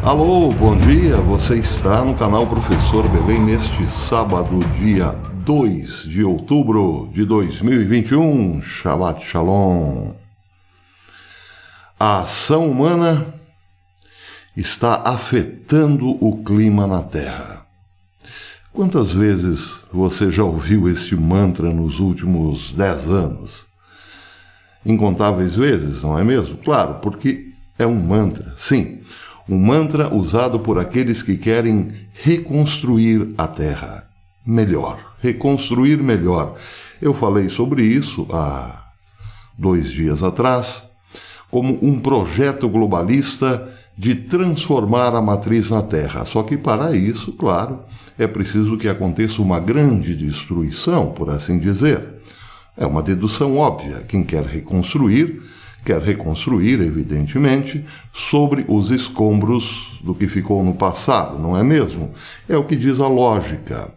Alô, bom dia, você está no canal Professor Belém neste sábado, dia 2 de outubro de 2021, Shabbat Shalom. A ação humana está afetando o clima na Terra. Quantas vezes você já ouviu este mantra nos últimos 10 anos? Incontáveis vezes, não é mesmo? Claro, porque é um mantra, sim. Um mantra usado por aqueles que querem reconstruir a Terra melhor. Reconstruir melhor. Eu falei sobre isso há 2 dias atrás, como um projeto globalista de transformar a matriz na Terra. Só que para isso, claro, é preciso que aconteça uma grande destruição, por assim dizer. É uma dedução óbvia. Quem quer reconstruir, evidentemente, sobre os escombros do que ficou no passado, não é mesmo? É o que diz a lógica.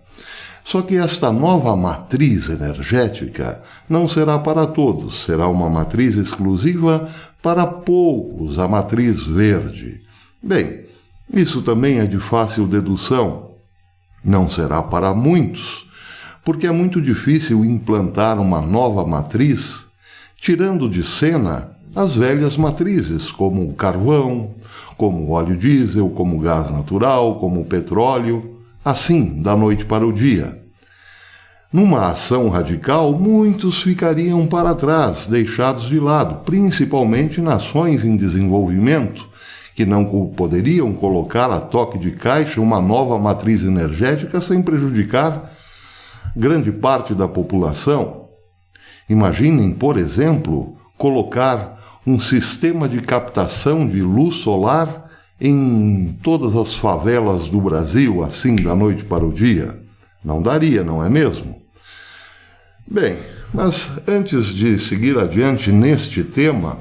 Só que esta nova matriz energética não será para todos, será uma matriz exclusiva para poucos, a matriz verde. Bem, isso também é de fácil dedução. Não será para muitos, porque é muito difícil implantar uma nova matriz, tirando de cena as velhas matrizes, como o carvão, como o óleo diesel, como o gás natural, como o petróleo, assim, da noite para o dia. Numa ação radical, muitos ficariam para trás, deixados de lado, principalmente nações em desenvolvimento, que não poderiam colocar a toque de caixa uma nova matriz energética sem prejudicar grande parte da população. Imaginem, por exemplo, colocar um sistema de captação de luz solar em todas as favelas do Brasil, assim, da noite para o dia. Não daria, não é mesmo? Bem, mas antes de seguir adiante neste tema,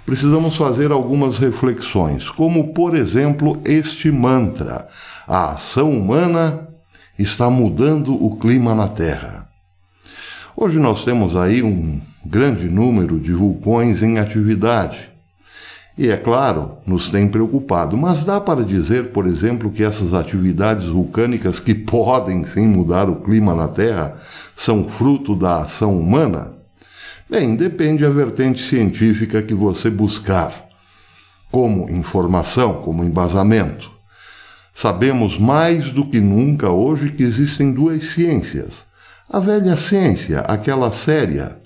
precisamos fazer algumas reflexões, como, por exemplo, este mantra: a ação humana está mudando o clima na Terra. Hoje nós temos aí um grande número de vulcões em atividade. E, é claro, nos tem preocupado. Mas dá para dizer, por exemplo, que essas atividades vulcânicas, que podem sim mudar o clima na Terra, são fruto da ação humana? Bem, depende da vertente científica que você buscar, como informação, como embasamento. Sabemos mais do que nunca hoje que existem 2 ciências. A velha ciência, aquela séria,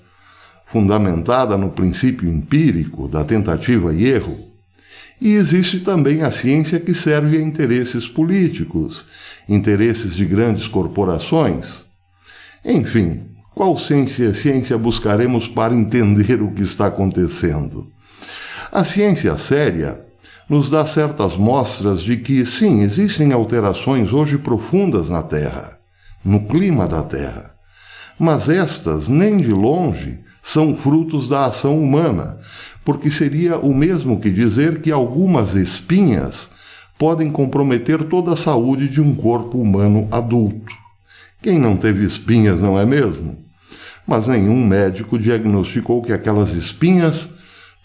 fundamentada no princípio empírico da tentativa e erro. E existe também a ciência que serve a interesses políticos, interesses de grandes corporações. Enfim, qual ciência buscaremos para entender o que está acontecendo? A ciência séria nos dá certas mostras de que, sim, existem alterações hoje profundas na Terra, no clima da Terra. Mas estas, nem de longe, são frutos da ação humana, porque seria o mesmo que dizer que algumas espinhas podem comprometer toda a saúde de um corpo humano adulto. Quem não teve espinhas, não é mesmo? Mas nenhum médico diagnosticou que aquelas espinhas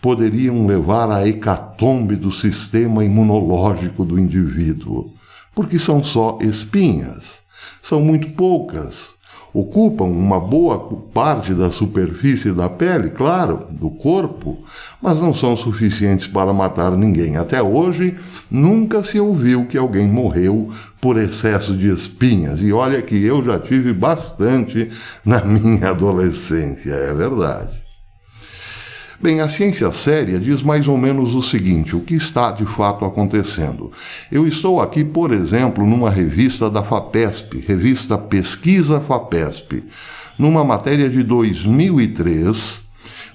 poderiam levar à hecatombe do sistema imunológico do indivíduo, porque são só espinhas. São muito poucas. Ocupam uma boa parte da superfície da pele, claro, do corpo, mas não são suficientes para matar ninguém. Até hoje, nunca se ouviu que alguém morreu por excesso de espinhas. E olha que eu já tive bastante na minha adolescência, é verdade. Bem, a ciência séria diz mais ou menos o seguinte: o que está de fato acontecendo. Eu estou aqui, por exemplo, numa revista da FAPESP, revista Pesquisa FAPESP, numa matéria de 2003,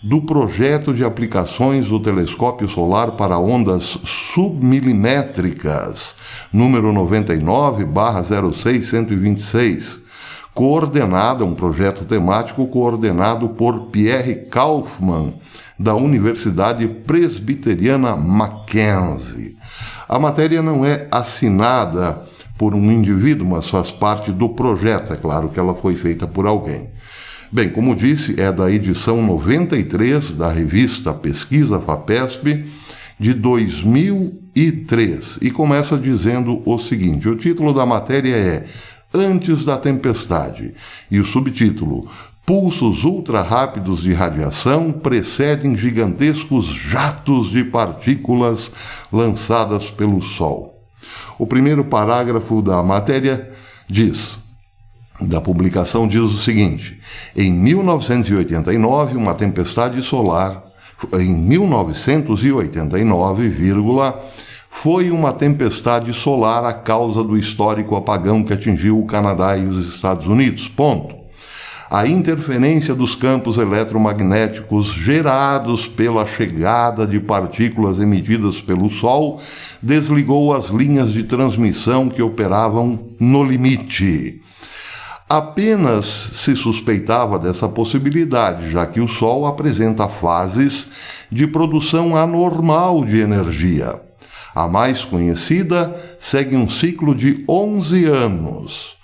do projeto de aplicações do telescópio solar para ondas submilimétricas, número 99/06126, um projeto temático coordenado por Pierre Kaufmann, da Universidade Presbiteriana Mackenzie. A matéria não é assinada por um indivíduo, mas faz parte do projeto. É claro que ela foi feita por alguém. Bem, como disse, é da edição 93 da revista Pesquisa FAPESP, de 2003 e começa dizendo o seguinte: o título da matéria é Antes da Tempestade e o subtítulo: Pulsos ultra-rápidos de radiação precedem gigantescos jatos de partículas lançadas pelo Sol. O primeiro parágrafo da matéria da publicação diz o seguinte: em 1989, uma tempestade solar, foi uma tempestade solar a causa do histórico apagão que atingiu o Canadá e os Estados Unidos. Ponto. A interferência dos campos eletromagnéticos gerados pela chegada de partículas emitidas pelo Sol desligou as linhas de transmissão que operavam no limite. Apenas se suspeitava dessa possibilidade, já que o Sol apresenta fases de produção anormal de energia. A mais conhecida segue um ciclo de 11 anos.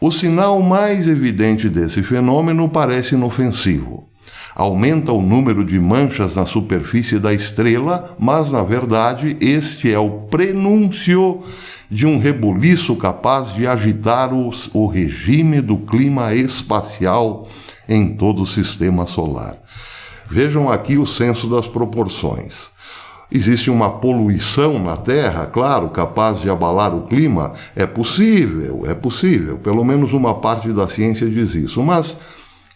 O sinal mais evidente desse fenômeno parece inofensivo. Aumenta o número de manchas na superfície da estrela, mas, na verdade, este é o prenúncio de um rebuliço capaz de agitar o regime do clima espacial em todo o sistema solar. Vejam aqui o senso das proporções. Existe uma poluição na Terra, claro, capaz de abalar o clima? É possível, pelo menos uma parte da ciência diz isso. Mas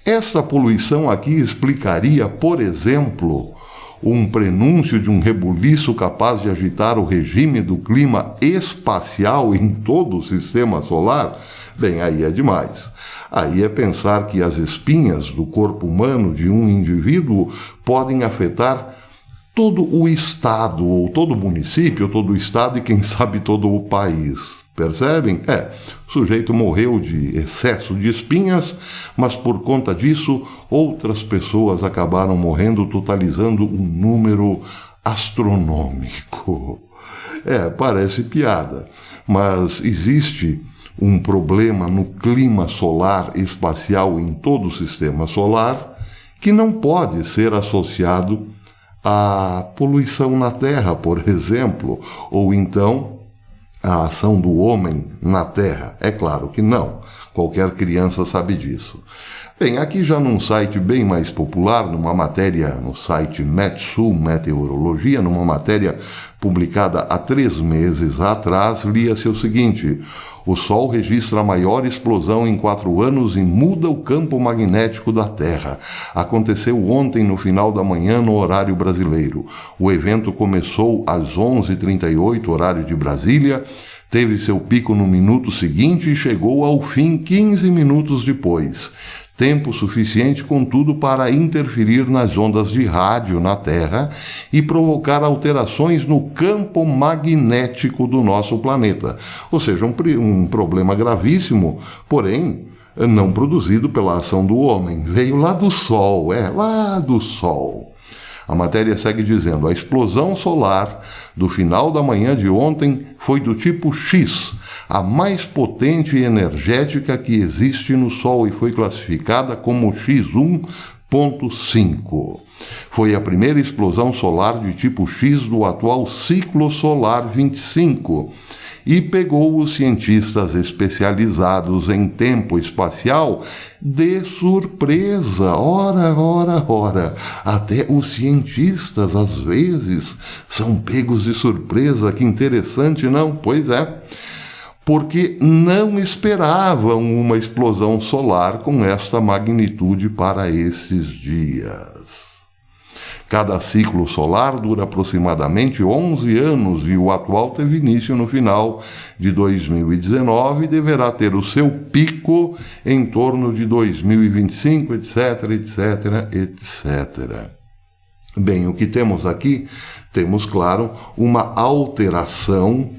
essa poluição aqui explicaria, por exemplo, um prenúncio de um rebuliço capaz de agitar o regime do clima espacial em todo o sistema solar? Bem, aí é demais. Aí é pensar que as espinhas do corpo humano de um indivíduo podem afetar todo o estado, ou todo o município, todo o estado e quem sabe todo o país. Percebem? O sujeito morreu de excesso de espinhas, mas por conta disso outras pessoas acabaram morrendo, totalizando um número astronômico. Parece piada, mas existe um problema no clima solar espacial em todo o sistema solar que não pode ser associado a poluição na Terra, por exemplo, ou então a ação do homem na Terra. É claro que não. Qualquer criança sabe disso. Bem, aqui já num site bem mais popular, numa matéria no site Metsul Meteorologia, numa matéria publicada há 3 meses atrás, lia-se o seguinte: o Sol registra a maior explosão em 4 anos e muda o campo magnético da Terra. Aconteceu ontem no final da manhã no horário brasileiro. O evento começou às 11h38, horário de Brasília, teve seu pico no minuto seguinte e chegou ao fim 15 minutos depois. Tempo suficiente, contudo, para interferir nas ondas de rádio na Terra e provocar alterações no campo magnético do nosso planeta. Ou seja, um problema gravíssimo, porém não produzido pela ação do homem. Veio lá do Sol, lá do Sol. A matéria segue dizendo: a explosão solar do final da manhã de ontem foi do tipo X, a mais potente e energética que existe no Sol, e foi classificada como X1.5. Foi a primeira explosão solar de tipo X do atual ciclo solar 25 e pegou os cientistas especializados em tempo espacial de surpresa. Ora. Até os cientistas, às vezes, são pegos de surpresa. Que interessante, não? Pois é. Porque não esperavam uma explosão solar com esta magnitude para esses dias. Cada ciclo solar dura aproximadamente 11 anos e o atual teve início no final de 2019 e deverá ter o seu pico em torno de 2025, etc. Bem, o que temos aqui? Temos, claro, uma alteração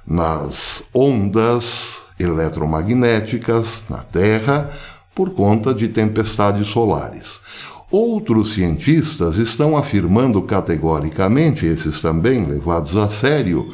nas ondas eletromagnéticas na Terra por conta de tempestades solares. Outros cientistas estão afirmando categoricamente, esses também levados a sério,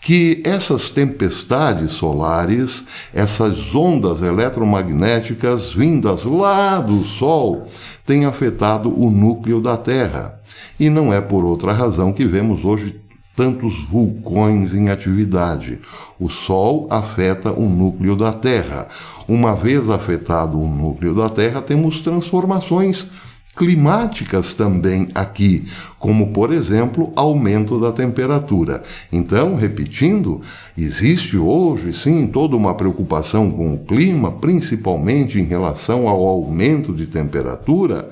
que essas tempestades solares, essas ondas eletromagnéticas vindas lá do Sol, têm afetado o núcleo da Terra. E não é por outra razão que vemos hoje tantos vulcões em atividade. O Sol afeta o núcleo da Terra. Uma vez afetado o núcleo da Terra, temos transformações climáticas também aqui, como, por exemplo, aumento da temperatura. Então, repetindo, existe hoje, sim, toda uma preocupação com o clima, principalmente em relação ao aumento de temperatura,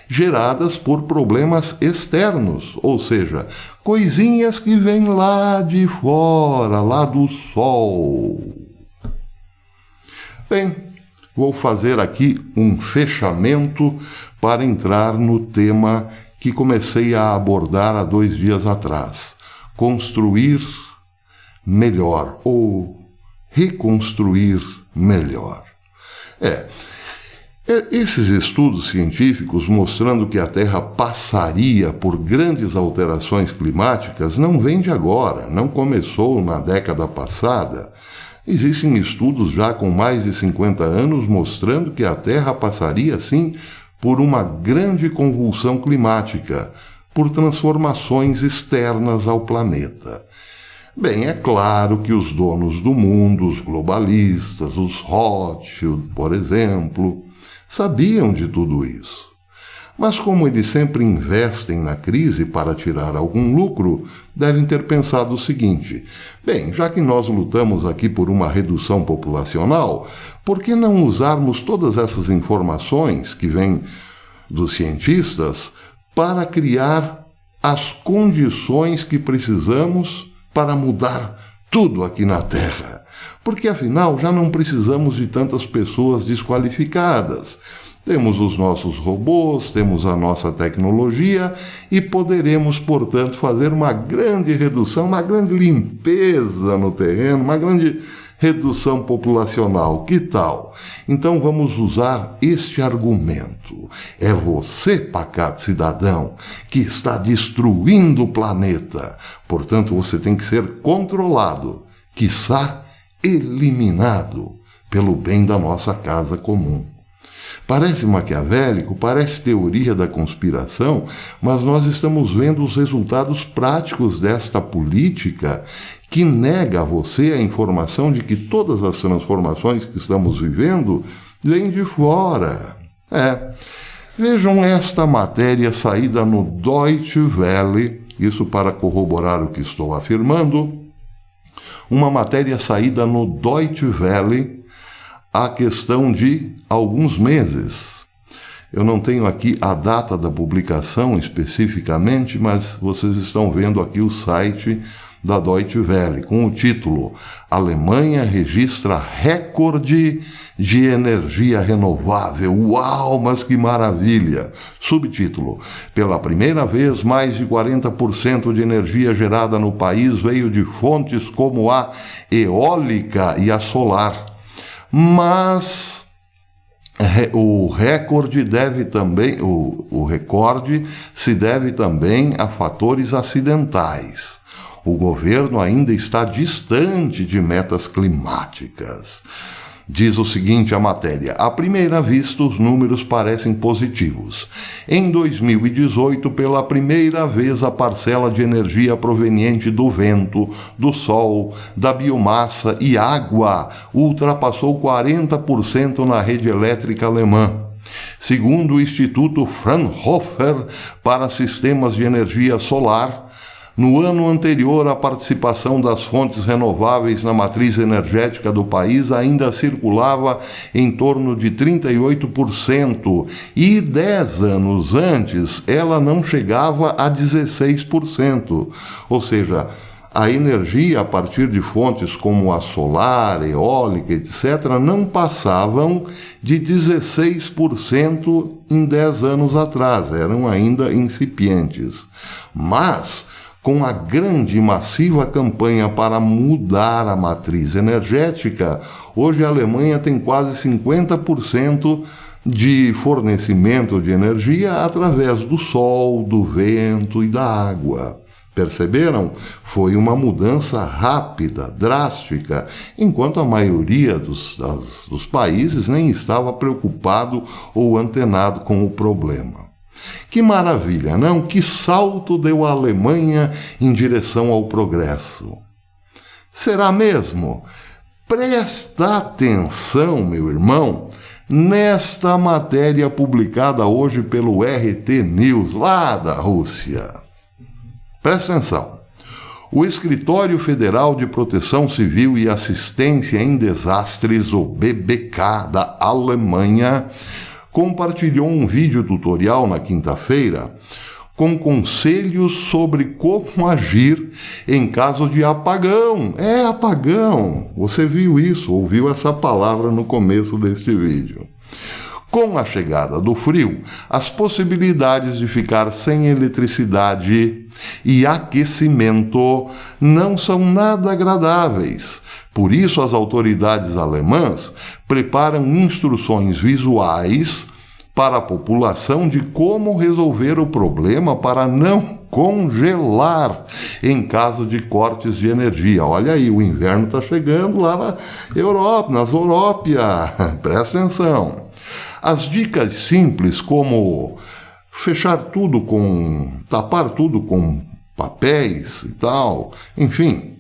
geradas por problemas externos, ou seja, coisinhas que vêm lá de fora, lá do Sol. Bem, vou fazer aqui um fechamento para entrar no tema que comecei a abordar há 2 dias atrás. Construir melhor ou reconstruir melhor. Esses estudos científicos mostrando que a Terra passaria por grandes alterações climáticas não vem de agora, não começou na década passada. Existem estudos já com mais de 50 anos mostrando que a Terra passaria, sim, por uma grande convulsão climática, por transformações externas ao planeta. Bem, é claro que os donos do mundo, os globalistas, os Rothschild, por exemplo, sabiam de tudo isso. Mas como eles sempre investem na crise para tirar algum lucro, devem ter pensado o seguinte: bem, já que nós lutamos aqui por uma redução populacional, por que não usarmos todas essas informações que vêm dos cientistas para criar as condições que precisamos para mudar tudo aqui na Terra? Porque afinal já não precisamos de tantas pessoas desqualificadas. Temos os nossos robôs, temos a nossa tecnologia e poderemos, portanto, fazer uma grande redução, uma grande limpeza no terreno, uma grande redução populacional. Que tal? Então vamos usar este argumento. É você, pacato cidadão, que está destruindo o planeta. Portanto, você tem que ser controlado, quiçá eliminado, pelo bem da nossa casa comum. Parece maquiavélico, parece teoria da conspiração, mas nós estamos vendo os resultados práticos desta política que nega a você a informação de que todas as transformações que estamos vivendo vêm de fora. Vejam esta matéria saída no Deutsche Welle, isso para corroborar o que estou afirmando, uma matéria saída no Deutsche Welle há questão de alguns meses. Eu não tenho aqui a data da publicação especificamente, mas vocês estão vendo aqui o site da Deutsche Welle, com o título Alemanha registra recorde de energia renovável. Uau, mas que maravilha! Subtítulo: pela primeira vez, mais de 40% de energia gerada no país veio de fontes como a eólica e a solar. Mas o recorde se deve também a fatores acidentais. O governo ainda está distante de metas climáticas. Diz o seguinte a matéria: à primeira vista, os números parecem positivos. Em 2018, pela primeira vez, a parcela de energia proveniente do vento, do sol, da biomassa e água ultrapassou 40% na rede elétrica alemã. Segundo o Instituto Fraunhofer para Sistemas de Energia Solar, no ano anterior, a participação das fontes renováveis na matriz energética do país ainda circulava em torno de 38%, e 10 anos antes ela não chegava a 16%. Ou seja, a energia a partir de fontes como a solar, eólica, etc., não passavam de 16% em 10 anos atrás, eram ainda incipientes. Mas com a grande e massiva campanha para mudar a matriz energética, hoje a Alemanha tem quase 50% de fornecimento de energia através do sol, do vento e da água. Perceberam? Foi uma mudança rápida, drástica, enquanto a maioria dos países nem estava preocupado ou antenado com o problema. Que maravilha, não? Que salto deu a Alemanha em direção ao progresso. Será mesmo? Presta atenção, meu irmão, nesta matéria publicada hoje pelo RT News, lá da Rússia. Presta atenção. O Escritório Federal de Proteção Civil e Assistência em Desastres, o BBK, da Alemanha, compartilhou um vídeo tutorial na quinta-feira com conselhos sobre como agir em caso de apagão. É apagão. Você viu isso, ouviu essa palavra no começo deste vídeo. Com a chegada do frio, as possibilidades de ficar sem eletricidade e aquecimento não são nada agradáveis. Por isso, as autoridades alemãs preparam instruções visuais para a população de como resolver o problema para não congelar em caso de cortes de energia. Olha aí, o inverno está chegando lá na Europa, nas Európia. Presta atenção. As dicas simples como tapar tudo com papéis e tal, enfim,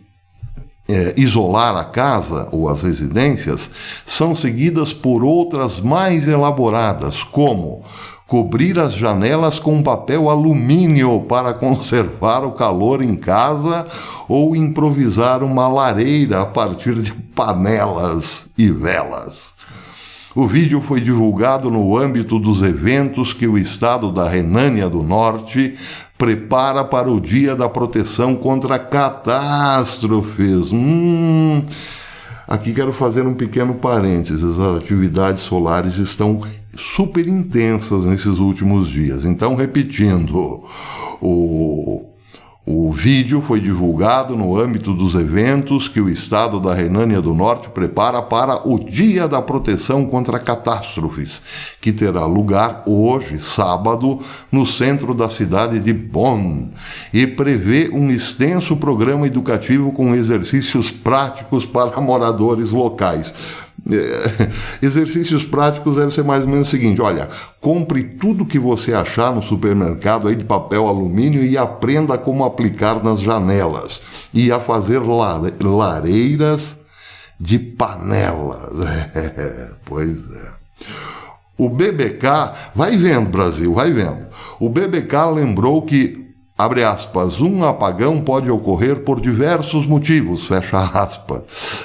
isolar a casa ou as residências, são seguidas por outras mais elaboradas, como cobrir as janelas com papel alumínio para conservar o calor em casa ou improvisar uma lareira a partir de panelas e velas. O vídeo foi divulgado no âmbito dos eventos que o estado da Renânia do Norte prepara para o Dia da Proteção contra Catástrofes. Aqui quero fazer um pequeno parênteses. As atividades solares estão super intensas nesses últimos dias. Então, repetindo, o vídeo foi divulgado no âmbito dos eventos que o estado da Renânia do Norte prepara para o Dia da Proteção contra Catástrofes, que terá lugar hoje, sábado, no centro da cidade de Bonn, e prevê um extenso programa educativo com exercícios práticos para moradores locais. Exercícios práticos deve ser mais ou menos o seguinte: olha, compre tudo que você achar no supermercado aí de papel alumínio e aprenda como aplicar nas janelas e a fazer lareiras de panelas. Pois é. O BBK, vai vendo, Brasil, vai vendo. O BBK lembrou que, abre aspas, um apagão pode ocorrer por diversos motivos, fecha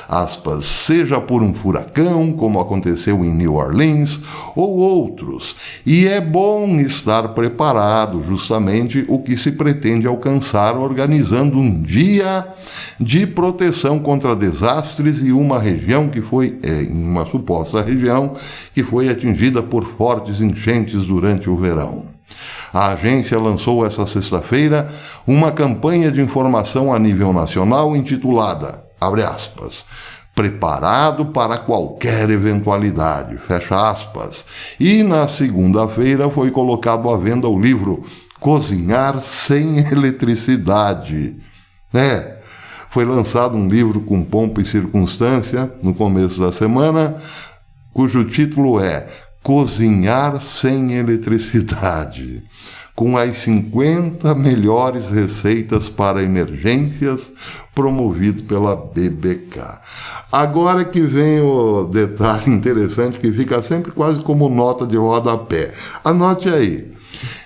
aspas, seja por um furacão, como aconteceu em New Orleans, ou outros, e é bom estar preparado, justamente o que se pretende alcançar organizando um dia de proteção contra desastres em uma região que foi, uma suposta região, que foi atingida por fortes enchentes durante o verão. A agência lançou esta sexta-feira uma campanha de informação a nível nacional intitulada, abre aspas, preparado para qualquer eventualidade, fecha aspas. E na segunda-feira foi colocado à venda o livro Cozinhar Sem Eletricidade. Foi lançado um livro com pompa e circunstância no começo da semana, cujo título é Cozinhar Sem Eletricidade, com as 50 melhores receitas para emergências, promovido pela BBK. Agora que vem o detalhe interessante que fica sempre quase como nota de rodapé. Anote aí.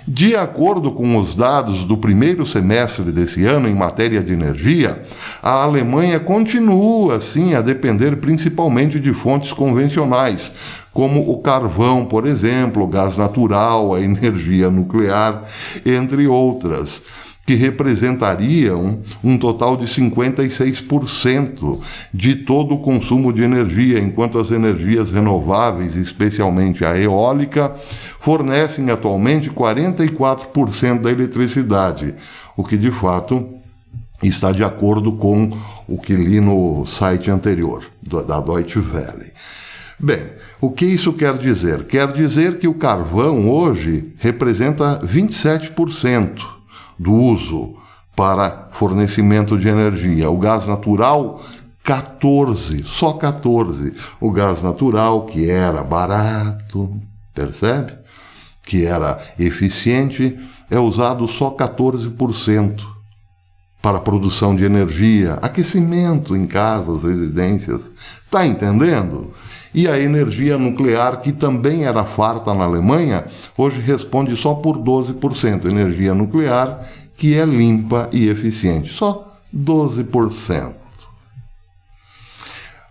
De acordo com os dados do primeiro semestre desse ano em matéria de energia, a Alemanha continua, sim, a depender principalmente de fontes convencionais, como o carvão, por exemplo, o gás natural, a energia nuclear, entre outras, que representariam um total de 56% de todo o consumo de energia, enquanto as energias renováveis, especialmente a eólica, fornecem atualmente 44% da eletricidade, o que de fato está de acordo com o que li no site anterior, da Deutsche Welle. Bem, o que isso quer dizer? Quer dizer que o carvão hoje representa 27% do uso para fornecimento de energia. O gás natural, 14, só 14. O gás natural, que era barato, percebe? Que era eficiente, é usado só 14% para a produção de energia, aquecimento em casas, residências. Está entendendo? E a energia nuclear, que também era farta na Alemanha, hoje responde só por 12%. Energia nuclear, que é limpa e eficiente. Só 12%.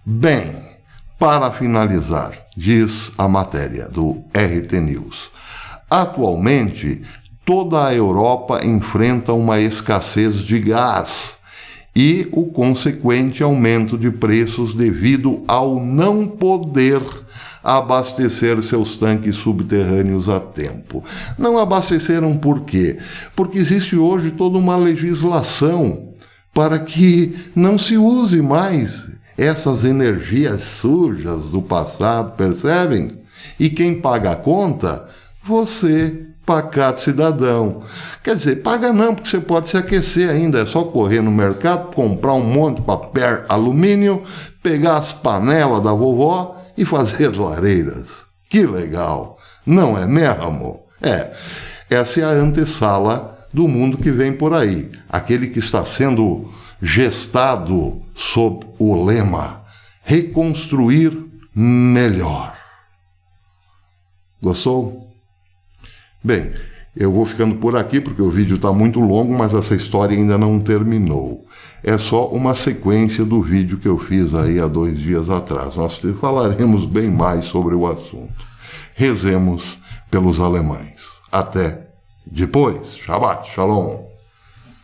Bem, para finalizar, diz a matéria do RT News, atualmente toda a Europa enfrenta uma escassez de gás e o consequente aumento de preços devido ao não poder abastecer seus tanques subterrâneos a tempo. Não abasteceram por quê? Porque existe hoje toda uma legislação para que não se use mais essas energias sujas do passado, percebem? E quem paga a conta? Você, pacato cidadão. Quer dizer, paga não, porque você pode se aquecer ainda. É só correr no mercado, comprar um monte de papel alumínio, pegar as panelas da vovó e fazer lareiras. Que legal, não é mesmo? Essa é a antessala do mundo que vem por aí. Aquele que está sendo gestado sob o lema reconstruir melhor. Gostou? Bem, eu vou ficando por aqui porque o vídeo está muito longo, mas essa história ainda não terminou. É só uma sequência do vídeo que eu fiz aí há 2 dias atrás. Nós falaremos bem mais sobre o assunto. Rezemos pelos alemães. Até depois. Shabbat Shalom.